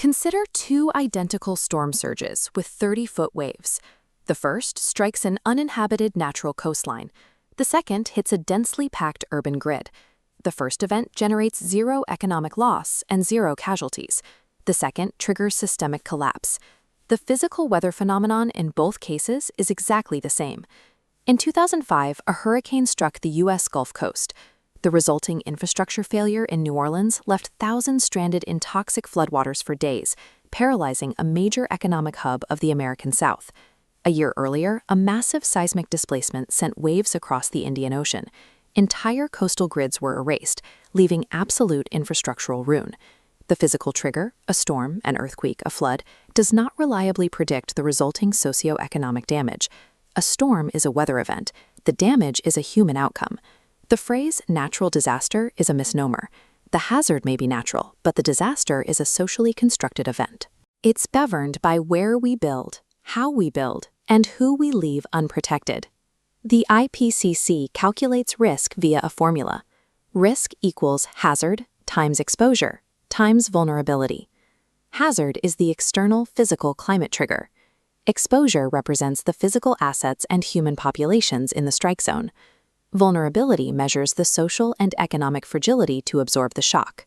Consider two identical storm surges with 30-foot waves. The first strikes an uninhabited natural coastline. The second hits a densely packed urban grid. The first event generates zero economic loss and zero casualties. The second triggers systemic collapse. The physical weather phenomenon in both cases is exactly the same. In 2005, a hurricane struck the U.S. Gulf Coast. The resulting infrastructure failure in New Orleans left thousands stranded in toxic floodwaters for days, paralyzing a major economic hub of the American South. A year earlier, a massive seismic displacement sent waves across the Indian Ocean. Entire coastal grids were erased, leaving absolute infrastructural ruin. The physical trigger, a storm, an earthquake, a flood, does not reliably predict the resulting socioeconomic damage. A storm is a weather event. The damage is a human outcome. The phrase natural disaster is a misnomer. The hazard may be natural, but the disaster is a socially constructed event. It's governed by where we build, how we build, and who we leave unprotected. The IPCC calculates risk via a formula. Risk equals hazard times exposure times vulnerability. Hazard is the external physical climate trigger. Exposure represents the physical assets and human populations in the strike zone. Vulnerability measures the social and economic fragility to absorb the shock.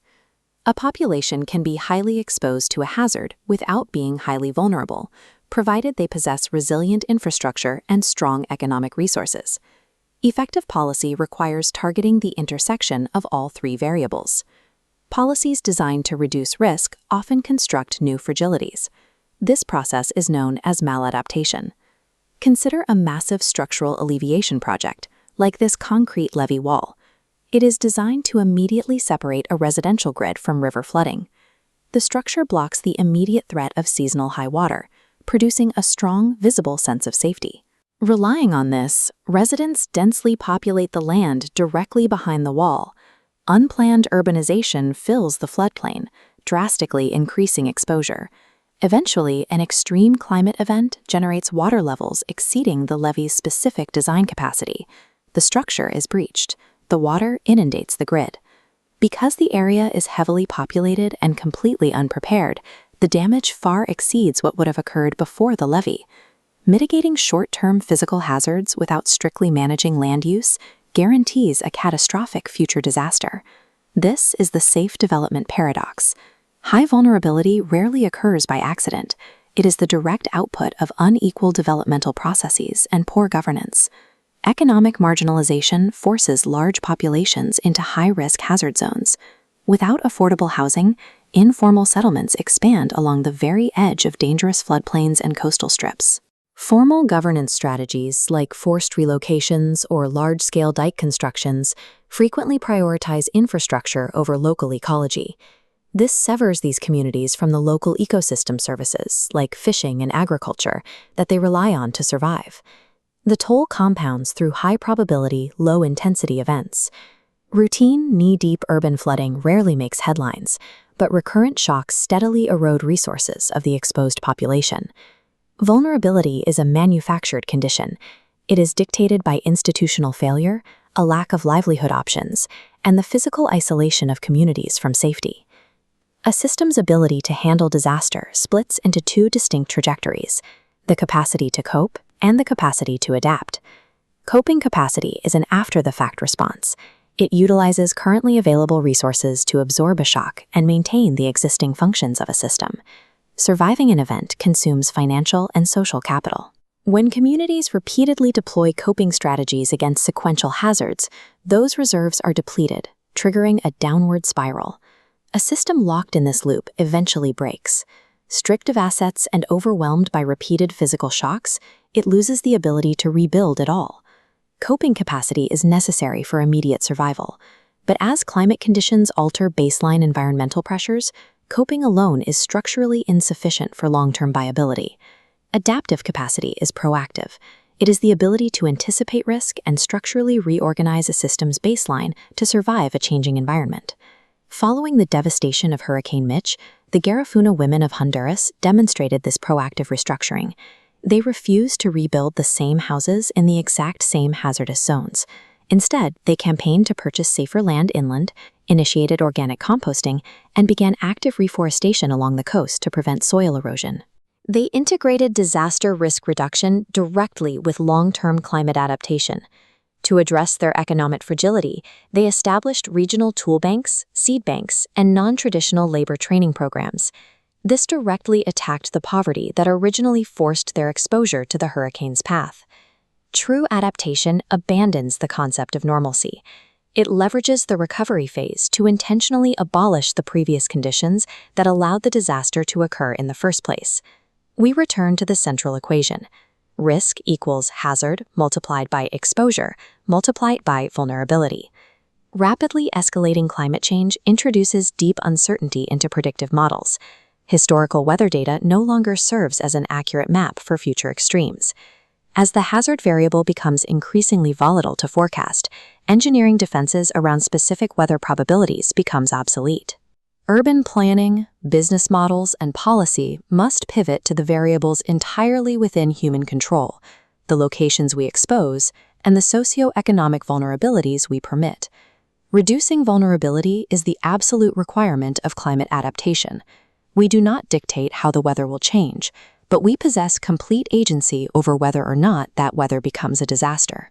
A population can be highly exposed to a hazard without being highly vulnerable, provided they possess resilient infrastructure and strong economic resources. Effective policy requires targeting the intersection of all three variables. Policies designed to reduce risk often construct new fragilities. This process is known as maladaptation. Consider a massive structural alleviation project, like this concrete levee wall. It is designed to immediately separate a residential grid from river flooding. The structure blocks the immediate threat of seasonal high water, producing a strong, visible sense of safety. Relying on this, residents densely populate the land directly behind the wall. Unplanned urbanization fills the floodplain, drastically increasing exposure. Eventually, an extreme climate event generates water levels exceeding the levee's specific design capacity. The structure is breached. The water inundates the grid. Because the area is heavily populated and completely unprepared, the damage far exceeds what would have occurred before the levee. Mitigating short-term physical hazards without strictly managing land use guarantees a catastrophic future disaster. This is the safe development paradox. High vulnerability rarely occurs by accident. It is the direct output of unequal developmental processes and poor governance. Economic marginalization forces large populations into high-risk hazard zones. Without affordable housing, informal settlements expand along the very edge of dangerous floodplains and coastal strips. Formal governance strategies like forced relocations or large-scale dike constructions frequently prioritize infrastructure over local ecology. This severs these communities from the local ecosystem services, like fishing and agriculture, that they rely on to survive. The toll compounds through high-probability, low-intensity events. Routine, knee-deep urban flooding rarely makes headlines, but recurrent shocks steadily erode resources of the exposed population. Vulnerability is a manufactured condition. It is dictated by institutional failure, a lack of livelihood options, and the physical isolation of communities from safety. A system's ability to handle disaster splits into two distinct trajectories: the capacity to cope and the capacity to adapt. Coping capacity is an after-the-fact response. It utilizes currently available resources to absorb a shock and maintain the existing functions of a system. Surviving an event consumes financial and social capital. When communities repeatedly deploy coping strategies against sequential hazards, those reserves are depleted, triggering a downward spiral. A system locked in this loop eventually breaks. Stripped of assets and overwhelmed by repeated physical shocks, it loses the ability to rebuild at all. Coping capacity is necessary for immediate survival, but as climate conditions alter baseline environmental pressures, coping alone is structurally insufficient for long-term viability. Adaptive capacity is proactive. It is the ability to anticipate risk and structurally reorganize a system's baseline to survive a changing environment. Following the devastation of Hurricane Mitch, the Garifuna women of Honduras demonstrated this proactive restructuring. They refused to rebuild the same houses in the exact same hazardous zones. Instead, they campaigned to purchase safer land inland, initiated organic composting, and began active reforestation along the coast to prevent soil erosion. They integrated disaster risk reduction directly with long-term climate adaptation. To address their economic fragility, they established regional tool banks, seed banks, and non-traditional labor training programs. This directly attacked the poverty that originally forced their exposure to the hurricane's path. True adaptation abandons the concept of normalcy. It leverages the recovery phase to intentionally abolish the previous conditions that allowed the disaster to occur in the first place. We return to the central equation. Risk equals hazard multiplied by exposure multiplied by vulnerability. Rapidly escalating climate change introduces deep uncertainty into predictive models. Historical weather data no longer serves as an accurate map for future extremes. As the hazard variable becomes increasingly volatile to forecast, engineering defenses around specific weather probabilities becomes obsolete. Urban planning, business models, and policy must pivot to the variables entirely within human control, the locations we expose, and the socioeconomic vulnerabilities we permit. Reducing vulnerability is the absolute requirement of climate adaptation. We do not dictate how the weather will change, but we possess complete agency over whether or not that weather becomes a disaster.